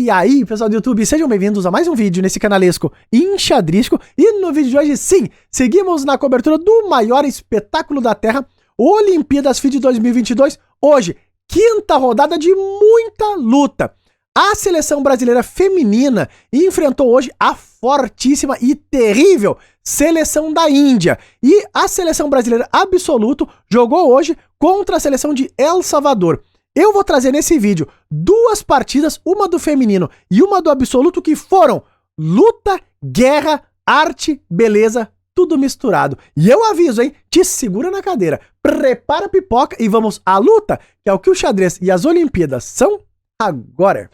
E aí, pessoal do YouTube, sejam bem-vindos a mais um vídeo nesse canalesco enxadrístico. E no vídeo de hoje, sim, seguimos na cobertura do maior espetáculo da Terra, Olimpíadas FIDE 2022. Hoje, quinta rodada de muita luta. A seleção brasileira feminina enfrentou hoje a fortíssima e terrível seleção da Índia. E a seleção brasileira absoluto jogou hoje contra a seleção de El Salvador. Eu vou trazer nesse vídeo duas partidas, uma do feminino e uma do absoluto, que foram luta, guerra, arte, beleza, tudo misturado. E eu aviso, hein? Te segura na cadeira, prepara a pipoca e vamos à luta, que é o que o xadrez e as Olimpíadas são agora.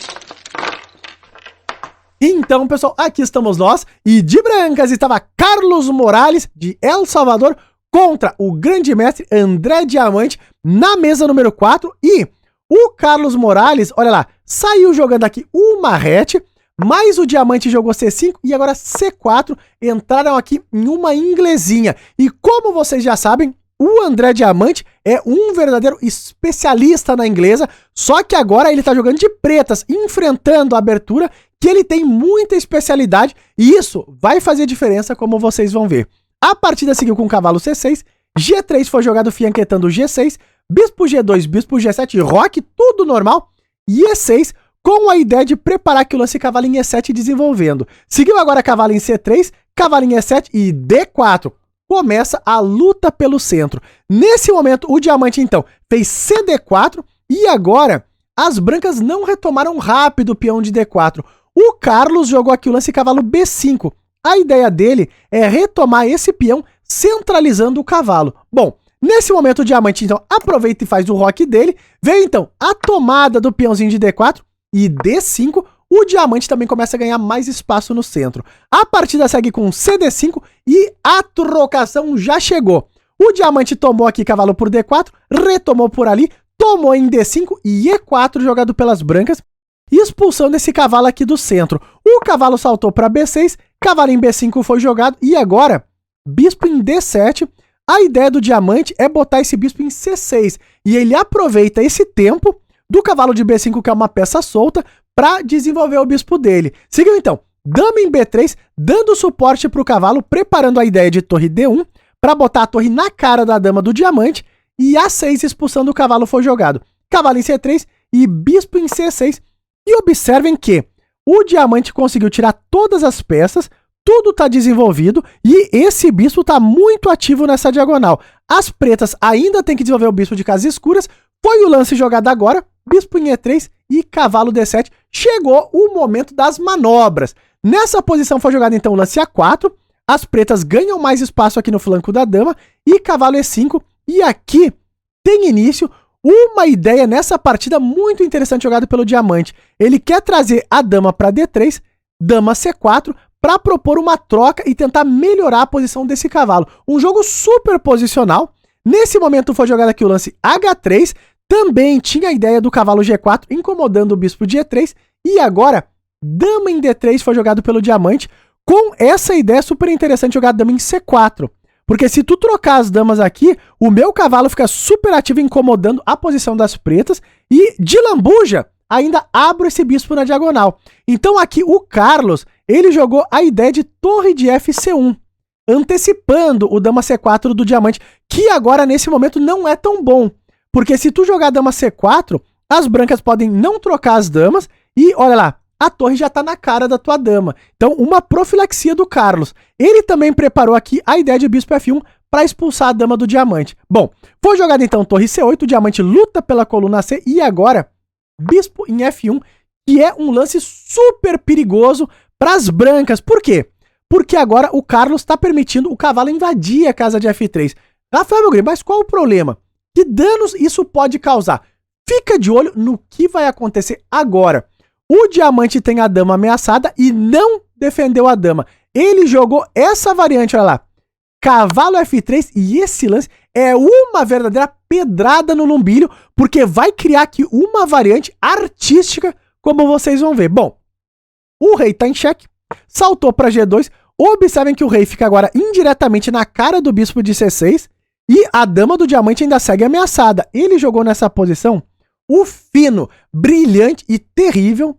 Então, pessoal, aqui estamos nós, e de brancas estava Carlos Morales, de El Salvador, contra o grande mestre André Diamante, na mesa número 4, e o Carlos Morales, olha lá, saiu jogando aqui uma rete, mas o Diamante jogou C5 e agora C4, entraram aqui em uma inglesinha. E como vocês já sabem, o André Diamante é um verdadeiro especialista na inglesa, só que agora ele tá jogando de pretas, enfrentando a abertura, que ele tem muita especialidade, e isso vai fazer diferença, como vocês vão ver. A partida seguiu com cavalo C6, G3 foi jogado fianquetando G6, bispo G2, bispo G7, roque, tudo normal, e E6, com a ideia de preparar aqui o lance cavalo em E7 desenvolvendo. Seguiu agora cavalo em C3, cavalo em E7 e D4. Começa a luta pelo centro. Nesse momento, o Diamante, então, fez CD4, e agora as brancas não retomaram rápido o peão de D4. O Carlos jogou aqui o lance cavalo B5. A ideia dele é retomar esse peão centralizando o cavalo. Bom, nesse momento o Diamante, então, aproveita e faz o roque dele. Veio, então, a tomada do peãozinho de D4 e D5. O Diamante também começa a ganhar mais espaço no centro. A partida segue com CD5 e a trocação já chegou. O Diamante tomou aqui cavalo por D4, retomou por ali, tomou em D5 e E4 jogado pelas brancas, expulsando esse cavalo aqui do centro. O cavalo saltou para B6, cavalo em B5 foi jogado e agora, bispo em D7. A ideia do Diamante é botar esse bispo em C6 e ele aproveita esse tempo do cavalo de B5, que é uma peça solta, para desenvolver o bispo dele. Seguiu então, dama em B3, dando suporte para o cavalo, preparando a ideia de torre D1 para botar a torre na cara da dama do Diamante, e A6 expulsando o cavalo foi jogado. Cavalo em C3 e bispo em C6. E observem que o Diamante conseguiu tirar todas as peças, tudo está desenvolvido e esse bispo está muito ativo nessa diagonal. As pretas ainda tem que desenvolver o bispo de casas escuras. Foi o lance jogado agora, bispo em E3 e cavalo D7. Chegou o momento das manobras. Nessa posição foi jogado então o lance A4. As pretas ganham mais espaço aqui no flanco da dama e cavalo E5. E aqui tem início uma ideia nessa partida muito interessante jogada pelo Diamante. Ele quer trazer a dama para D3, dama C4, para propor uma troca e tentar melhorar a posição desse cavalo. Um jogo super posicional. Nesse momento foi jogado aqui o lance H3, também tinha a ideia do cavalo G4 incomodando o bispo de E3, e agora dama em D3 foi jogado pelo Diamante, com essa ideia super interessante jogar dama em C4. Porque se tu trocar as damas aqui, o meu cavalo fica super ativo incomodando a posição das pretas, e de lambuja ainda abro esse bispo na diagonal. Então aqui o Carlos, ele jogou a ideia de torre de FC1, antecipando o dama C4 do Diamante, que agora nesse momento não é tão bom. Porque se tu jogar dama C4, as brancas podem não trocar as damas e, olha lá, a torre já tá na cara da tua dama. Então, uma profilaxia do Carlos. Ele também preparou aqui a ideia de bispo F1 para expulsar a dama do Diamante. Bom, foi jogada então torre C8, o Diamante luta pela coluna C e agora bispo em F1, que é um lance super perigoso para as brancas. Por quê? Porque agora o Carlos está permitindo o cavalo invadir a casa de F3. Rafael Melgrim, mas qual o problema? Que danos isso pode causar? Fica de olho no que vai acontecer agora. O Diamante tem a dama ameaçada e não defendeu a dama. Ele jogou essa variante, olha lá. Cavalo F3, e esse lance é uma verdadeira pedrada no lumbilho, porque vai criar aqui uma variante artística, como vocês vão ver. Bom, o rei tá em xeque, saltou para G2. Observem que o rei fica agora indiretamente na cara do bispo de C6, e a dama do Diamante ainda segue ameaçada. Ele jogou nessa posição o fino, brilhante e terrível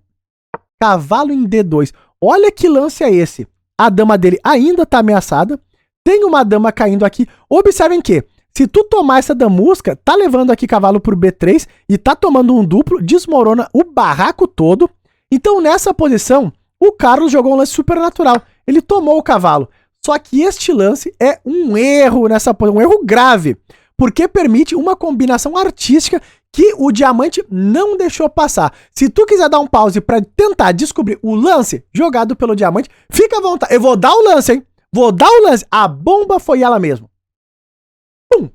cavalo em D2. Olha que lance é esse. A dama dele ainda tá ameaçada. Tem uma dama caindo aqui. Observem que, se tu tomar essa damusca, tá levando aqui cavalo por B3 e tá tomando um duplo, desmorona o barraco todo. Então, nessa posição, o Carlos jogou um lance supernatural. Ele tomou o cavalo. Só que este lance é um erro nessa posição, um erro grave, porque permite uma combinação artística que o diamante não deixou passar. Se tu quiser dar um pause para tentar descobrir o lance jogado pelo diamante, fica à vontade. Eu vou dar o lance, hein? Vou dar o lance. A bomba foi ela mesma. Pum!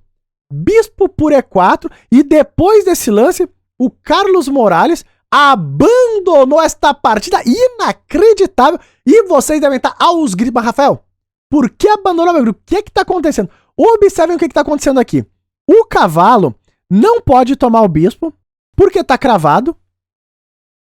Bispo por E4. E depois desse lance, o Carlos Morales abandonou esta partida inacreditável. E vocês devem estar aos gritos. Mas, Rafael, por que abandonou, meu grupo? O que está acontecendo? Observem o que está acontecendo aqui. O cavalo não pode tomar o bispo, porque tá cravado.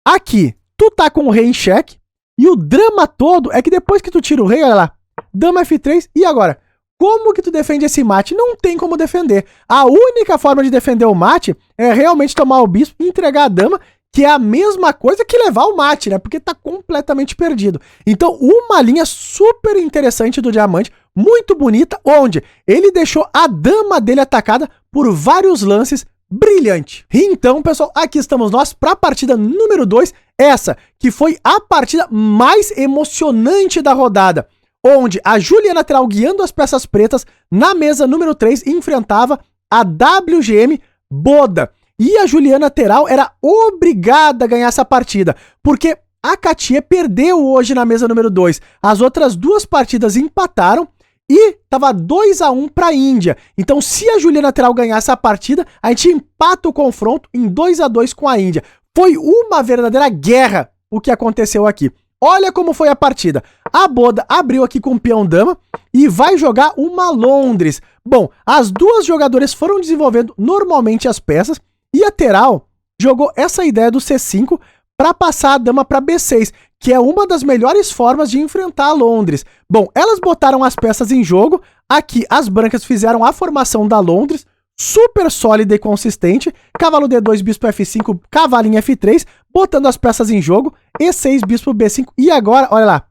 Aqui, tu tá com o rei em xeque. E o drama todo é que depois que tu tira o rei, olha lá, dama F3, e agora? Como que tu defende esse mate? Não tem como defender. A única forma de defender o mate é realmente tomar o bispo e entregar a dama, que é a mesma coisa que levar o mate, né? Porque tá completamente perdido. Então, uma linha super interessante do diamante, muito bonita, onde ele deixou a dama dele atacada por vários lances, brilhante. Então, pessoal, aqui estamos nós para a partida número 2, essa que foi a partida mais emocionante da rodada, onde a Juliana Teral, guiando as peças pretas, na mesa número 3, enfrentava a WGM Boda. E a Juliana Teral era obrigada a ganhar essa partida, porque a Katia perdeu hoje na mesa número 2. As outras duas partidas empataram e tava 2-1 para a Índia. Então, se a Juliana Teral ganhar essa partida, a gente empata o confronto em 2-2 com a Índia. Foi uma verdadeira guerra o que aconteceu aqui. Olha como foi a partida. A Boda abriu aqui com o peão dama e vai jogar uma Londres. Bom, as duas jogadoras foram desenvolvendo normalmente as peças e a Teral jogou essa ideia do C5 para passar a dama para B6, que é uma das melhores formas de enfrentar a Londres. Bom, elas botaram as peças em jogo. Aqui as brancas fizeram a formação da Londres, super sólida e consistente. Cavalo D2, bispo F5, cavalinho F3, botando as peças em jogo. E6, bispo B5. E agora, olha lá,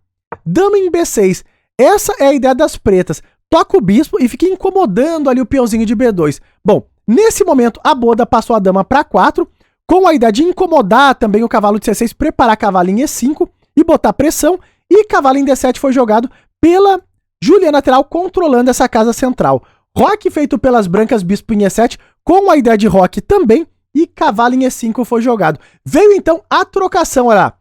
dama em B6. Essa é a ideia das pretas. Toca o bispo e fica incomodando ali o peãozinho de B2. Bom, nesse momento a Boda passou a dama para 4, com a ideia de incomodar também o cavalo de C6, preparar cavalo em E5 e botar pressão. E cavalo em D7 foi jogado pela Juliana Teral, controlando essa casa central. Roque feito pelas brancas, bispo em E7, com a ideia de roque também, e cavalo em E5 foi jogado. Veio então a trocação, olha lá.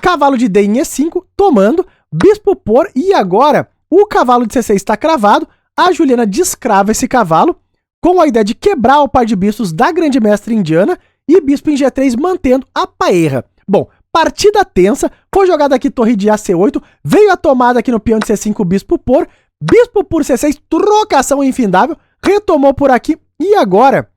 Cavalo de D em E5, tomando, bispo por, e agora o cavalo de C6 está cravado. A Juliana descrava esse cavalo, com a ideia de quebrar o par de bispos da grande mestre indiana, e bispo em G3 mantendo a paerra. Bom, partida tensa, foi jogada aqui torre de AC8, veio a tomada aqui no peão de C5, bispo por C6, trocação infindável, retomou por aqui, e agora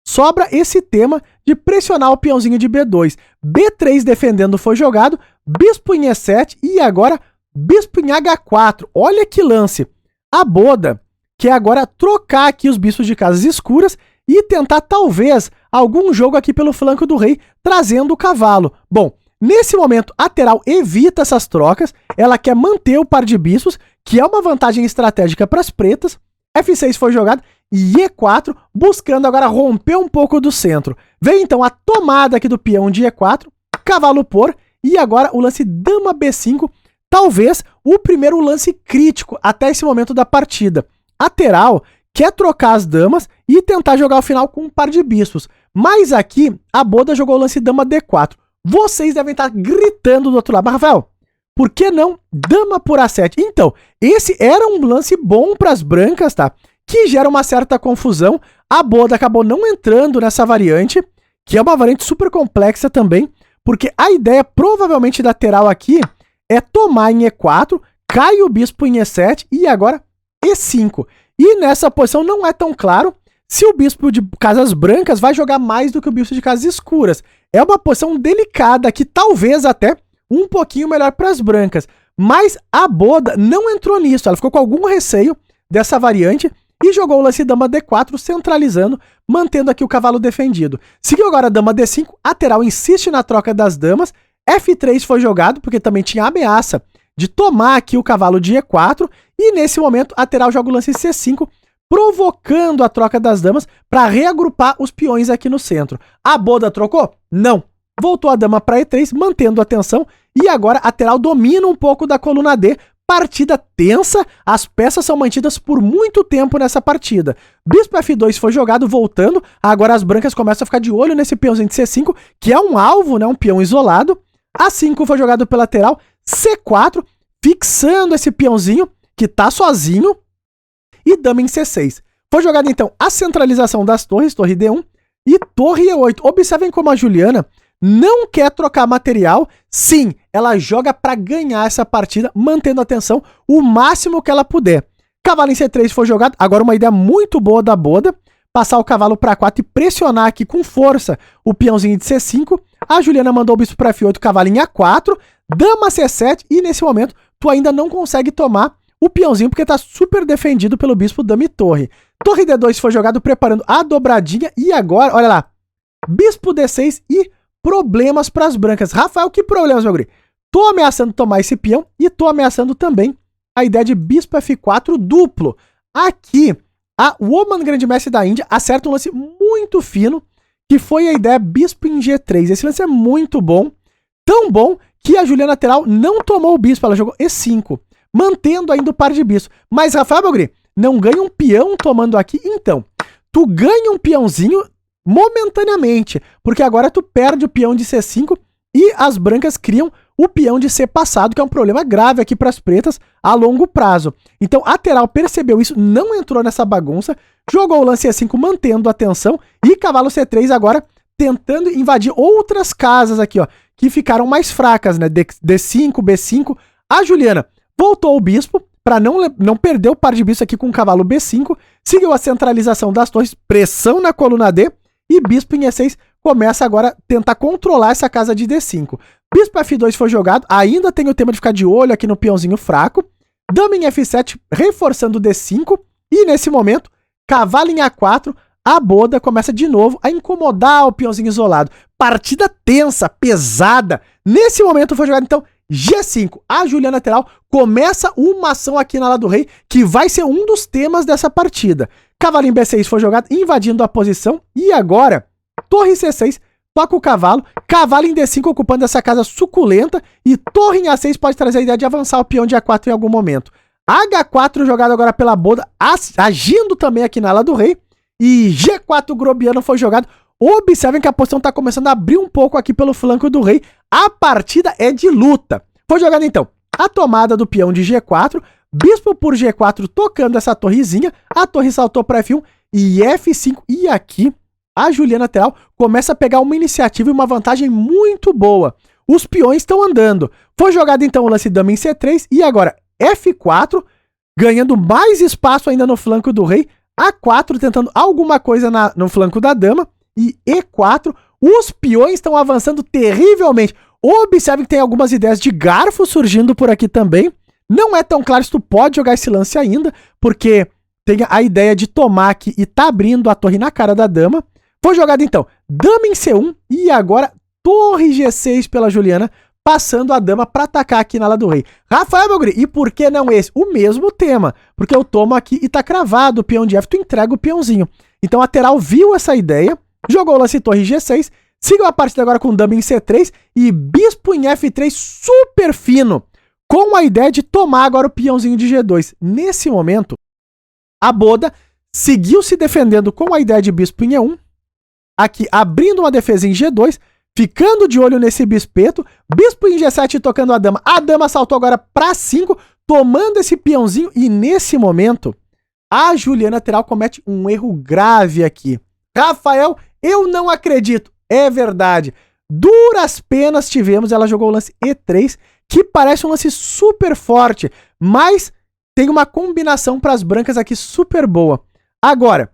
sobra esse tema de pressionar o peãozinho de B2. B3 defendendo foi jogado, bispo em E7, e agora bispo em H4. Olha que lance. A Boda quer agora trocar aqui os bispos de casas escuras e tentar talvez algum jogo aqui pelo flanco do rei, trazendo o cavalo. Bom, nesse momento a Teral evita essas trocas, ela quer manter o par de bispos, que é uma vantagem estratégica para as pretas. F6 foi jogado e E4, buscando agora romper um pouco do centro. Veio então a tomada aqui do peão de E4, cavalo por, e agora o lance dama B5, talvez o primeiro lance crítico até esse momento da partida. A Teral quer trocar as damas e tentar jogar o final com um par de bispos. Mas aqui, a Boda jogou o lance dama D4. Vocês devem estar gritando do outro lado. Mas, Rafael, por que não dama por A7? Então, esse era um lance bom para as brancas, tá? Que gera uma certa confusão. A Boda acabou não entrando nessa variante, que é uma variante super complexa também, porque a ideia provavelmente da Teral aqui é tomar em E4, cai o bispo em E7 e agora E5. E nessa posição não é tão claro se o bispo de casas brancas vai jogar mais do que o bispo de casas escuras. É uma posição delicada que talvez até um pouquinho melhor para as brancas. Mas a Boda não entrou nisso, ela ficou com algum receio dessa variante e jogou o lance dama D4, centralizando, mantendo aqui o cavalo defendido. Seguiu agora a dama D5, a Teral insiste na troca das damas, F3 foi jogado, porque também tinha a ameaça de tomar aqui o cavalo de E4, e nesse momento a lateral joga o lance C5, provocando a troca das damas para reagrupar os peões aqui no centro. A Boda trocou? Não. Voltou a dama para E3, mantendo a tensão, e agora a lateral domina um pouco da coluna D. Partida tensa, as peças são mantidas por muito tempo nessa partida. Bispo F2 foi jogado voltando, agora as brancas começam a ficar de olho nesse peãozinho de C5, que é um alvo, né, um peão isolado. A5 foi jogado pela lateral, C4, fixando esse peãozinho, que tá sozinho, e dama em C6. Foi jogada então a centralização das torres, torre D1 e torre E8. Observem como a Juliana não quer trocar material. Sim, ela joga para ganhar essa partida, mantendo a tensão o máximo que ela puder. Cavalo em C3 foi jogado. Agora uma ideia muito boa da Boda, passar o cavalo para 4 e pressionar aqui com força o peãozinho de C5. A Juliana mandou o bispo para F8, cavalo em A4, dama C7, e nesse momento tu ainda não consegue tomar o peãozinho porque tá super defendido pelo bispo, dama e torre. Torre D2 foi jogado preparando a dobradinha, e agora, olha lá, bispo D6 e problemas para as brancas. Rafael, que problemas, meu guri? Tô ameaçando tomar esse peão e tô ameaçando também a ideia de bispo F4 duplo. Aqui, a Woman Grande Mestre da Índia acerta um lance muito fino, que foi a ideia bispo em G3. Esse lance é muito bom, tão bom que a Juliana lateral não tomou o bispo, ela jogou E5, mantendo ainda o par de bispo. Mas, Rafael, meu guri, não ganha um peão tomando aqui? Então, tu ganha um peãozinho momentaneamente, porque agora tu perde o peão de C5 e as brancas criam o peão de C passado, que é um problema grave aqui para as pretas a longo prazo. Então a lateral percebeu isso, não entrou nessa bagunça, jogou o lance E5 mantendo a tensão, e cavalo C3 agora tentando invadir outras casas aqui, ó, que ficaram mais fracas, né? D5, B5. A Juliana voltou o bispo para não perder o par de bispo aqui com o cavalo B5, seguiu a centralização das torres, pressão na coluna D, e bispo em E6 começa agora a tentar controlar essa casa de D5. Bispo F2 foi jogado, ainda tem o tema de ficar de olho aqui no peãozinho fraco. Dama em F7, reforçando o D5. E nesse momento, cavalo em A4, a Boda começa de novo a incomodar o peãozinho isolado. Partida tensa, pesada. Nesse momento foi jogado então G5. A Juliana lateral começa uma ação aqui na ala do rei, que vai ser um dos temas dessa partida. Cavalo em B6 foi jogado, invadindo a posição. E agora, torre C6, toca o cavalo. Cavalo em D5, ocupando essa casa suculenta. E torre em A6 pode trazer a ideia de avançar o peão de A4 em algum momento. H4 jogado agora pela Boda, agindo também aqui na ala do rei. E G4 grobiano foi jogado. Observem que a posição está começando a abrir um pouco aqui pelo flanco do rei. A partida é de luta. Foi jogada então a tomada do peão de G4. Bispo por G4 tocando essa torrezinha. A torre saltou para F1 e F5. E aqui a Juliana lateral começa a pegar uma iniciativa e uma vantagem muito boa. Os peões estão andando. Foi jogado então o lance dama em C3. E agora F4, ganhando mais espaço ainda no flanco do rei. A4 tentando alguma coisa no flanco da dama. E E4, os peões estão avançando terrivelmente. Observe que tem algumas ideias de garfo surgindo por aqui também. Não é tão claro se tu pode jogar esse lance ainda, porque tem a ideia de tomar aqui e tá abrindo a torre na cara da dama. Foi jogado então dama em C1 e agora torre G6 pela Juliana, passando a dama para atacar aqui na ala do rei. Rafael, meu guri, e por que não esse? O mesmo tema, porque eu tomo aqui e tá cravado o peão de F, tu entrega o peãozinho. Então a lateral viu essa ideia, jogou o lance torre G6, seguiu a partida agora com dama em C3 e bispo em F3 super fino, com a ideia de tomar agora o peãozinho de G2. Nesse momento, a Boda seguiu se defendendo com a ideia de bispo em E1, aqui abrindo uma defesa em G2, ficando de olho nesse bispeto, bispo em G7 tocando a dama saltou agora para 5, tomando esse peãozinho, e nesse momento, a Juliana lateral comete um erro grave aqui. Rafael, eu não acredito, é verdade. Duras penas tivemos, ela jogou o lance E3, que parece um lance super forte, mas tem uma combinação para as brancas aqui super boa. Agora,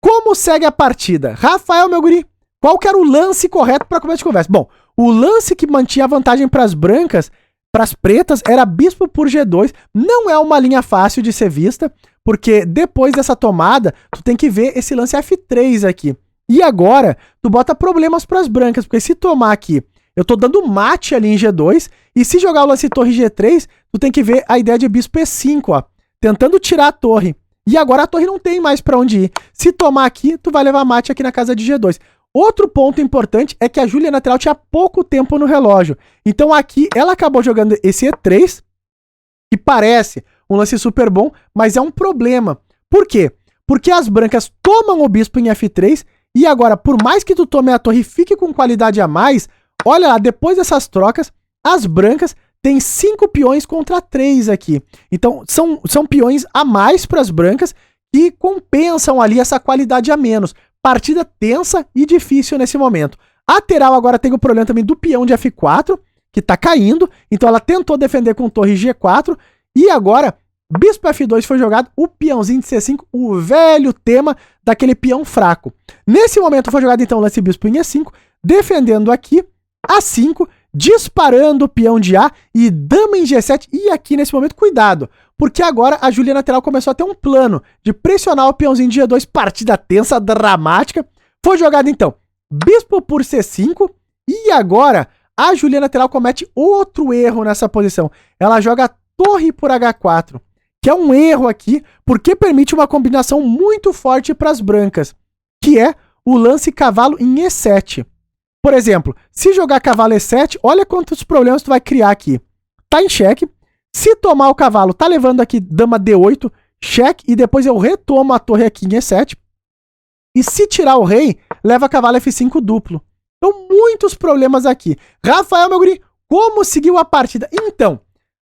como segue a partida? Rafael, meu guri, qual que era o lance correto para começo de conversa? Bom, o lance que mantinha a vantagem para as brancas, para as pretas, era bispo por G2. Não é uma linha fácil de ser vista, porque depois dessa tomada, tu tem que ver esse lance F3 aqui. E agora, tu bota problemas para as brancas, porque se tomar aqui Eu tô dando mate ali em G2, e se jogar o lance torre G3, tu tem que ver a ideia de bispo E5, ó, tentando tirar a torre. E agora a torre não tem mais pra onde ir. Se tomar aqui, tu vai levar mate aqui na casa de G2. Outro ponto importante é que a Juliana Terral tinha pouco tempo no relógio. Então aqui ela acabou jogando esse E3, que parece um lance super bom, mas é um problema. Por quê? Porque as brancas tomam o bispo em F3, e agora, por mais que tu tome a torre e fique com qualidade a mais, olha lá, depois dessas trocas, as brancas têm 5 peões contra 3 aqui. Então, são peões a mais para as brancas que compensam ali essa qualidade a menos. Partida tensa e difícil nesse momento. A Terral agora tem o problema também do peão de F4, que tá caindo, então ela tentou defender com torre G4, e agora, bispo F2 foi jogado, o peãozinho de C5, o velho tema daquele peão fraco. Nesse momento foi jogado então o lance bispo em E5, defendendo aqui, A5, disparando o peão de A e dama em G7, e aqui nesse momento, cuidado, porque agora a Juliana Terral começou a ter um plano de pressionar o peãozinho de G2, partida tensa, dramática. Foi jogado então bispo por C5, e agora a Juliana Terral comete outro erro nessa posição. Ela joga torre por H4, que é um erro aqui, porque permite uma combinação muito forte para as brancas, que é o lance cavalo em E7. Por exemplo, se jogar cavalo E7, olha quantos problemas tu vai criar aqui. Tá em xeque, se tomar o cavalo, tá levando aqui dama D8, xeque, e depois eu retomo a torre aqui em E7. E se tirar o rei, leva cavalo F5 duplo. Então, muitos problemas aqui. Rafael, meu guri, como seguiu a partida? Então,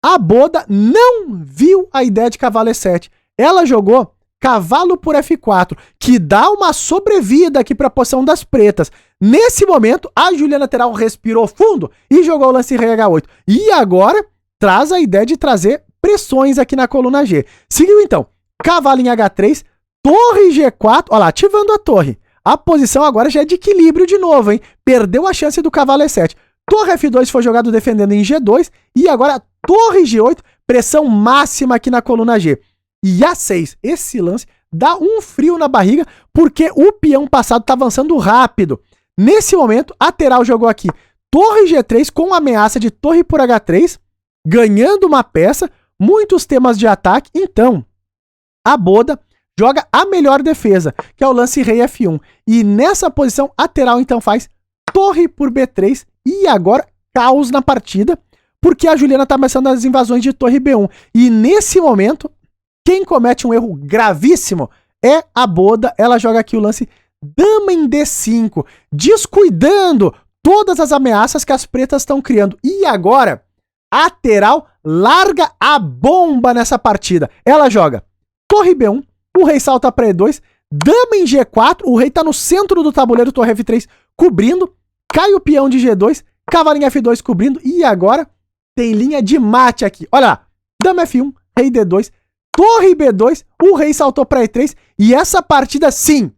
a Boda não viu a ideia de cavalo E7. Ela jogou cavalo por F4, que dá uma sobrevida aqui para a posição das pretas. Nesse momento, a Juliana Terral respirou fundo e jogou o lance rei H8. E agora, traz a ideia de trazer pressões aqui na coluna G. Seguiu então, cavalo em H3, torre G4, olha lá, ativando a torre. A posição agora já é de equilíbrio de novo, hein? Perdeu a chance do cavalo E7. Torre F2 foi jogado defendendo em G2, e agora torre G8, pressão máxima aqui na coluna G. E A6, esse lance dá um frio na barriga, porque o peão passado está avançando rápido. Nesse momento, a Terral jogou aqui torre G3 com ameaça de torre por H3, ganhando uma peça, muitos temas de ataque. Então, a Boda joga a melhor defesa, que é o lance rei F1. E nessa posição, a Terral então faz torre por B3, e agora caos na partida, porque a Juliana está começando as invasões de torre B1. E nesse momento, quem comete um erro gravíssimo é a Boda. Ela joga aqui o lance dama em D5, descuidando todas as ameaças que as pretas estão criando. E agora, a Terral larga a bomba nessa partida. Ela joga torre B1, o rei salta para E2, dama em G4, o rei tá no centro do tabuleiro, torre F3 cobrindo, cai o peão de G2, cavalo em F2 cobrindo, e agora tem linha de mate aqui. Olha lá, dama F1, rei D2, torre B2, o rei saltou para E3, e essa partida, sim,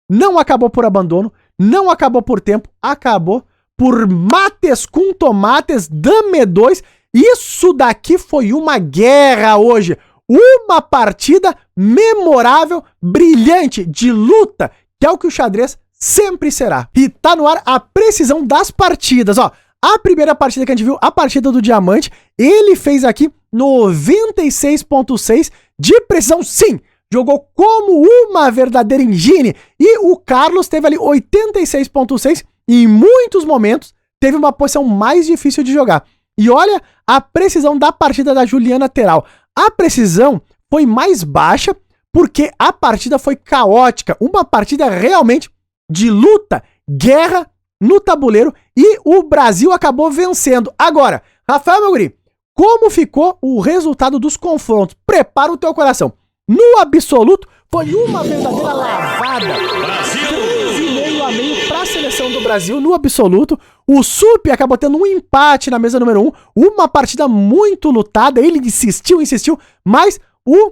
não acabou por abandono, não acabou por tempo, acabou por mates com tomates, dama E2. Isso daqui foi uma guerra hoje. Uma partida memorável, brilhante, de luta, que é o que o xadrez sempre será. E tá no ar a precisão das partidas, ó. A primeira partida que a gente viu, a partida do Diamante, ele fez aqui 96.6 de precisão, sim! Jogou como uma verdadeira engine. E o Carlos teve ali 86.6 e em muitos momentos teve uma posição mais difícil de jogar. E olha a precisão da partida da Juliana Terral. A precisão foi mais baixa porque a partida foi caótica. Uma partida realmente de luta, guerra no tabuleiro, e o Brasil acabou vencendo. Agora, Rafael, meu guri, como ficou o resultado dos confrontos? Prepara o teu coração. No absoluto, foi uma verdadeira lavada. 3,5 a meio para a seleção do Brasil no absoluto. O Sup acabou tendo um empate na mesa número 1. Uma partida muito lutada. Ele insistiu, mas o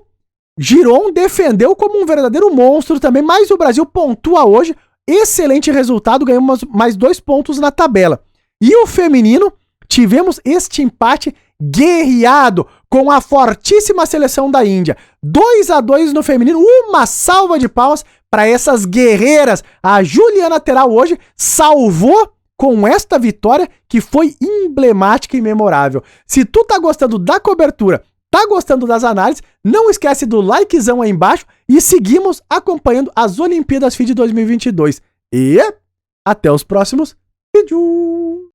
Giron defendeu como um verdadeiro monstro também. Mas o Brasil pontua hoje. Excelente resultado, ganhamos mais 2 pontos na tabela. E o feminino, tivemos este empate guerreado com a fortíssima seleção da Índia. 2-2 no feminino, uma salva de palmas para essas guerreiras. A Juliana Terral hoje salvou com esta vitória que foi emblemática e memorável. Se tu tá gostando da cobertura, tá gostando das análises, não esquece do likezão aí embaixo e seguimos acompanhando as Olimpíadas FIDE 2022. E até os próximos vídeos!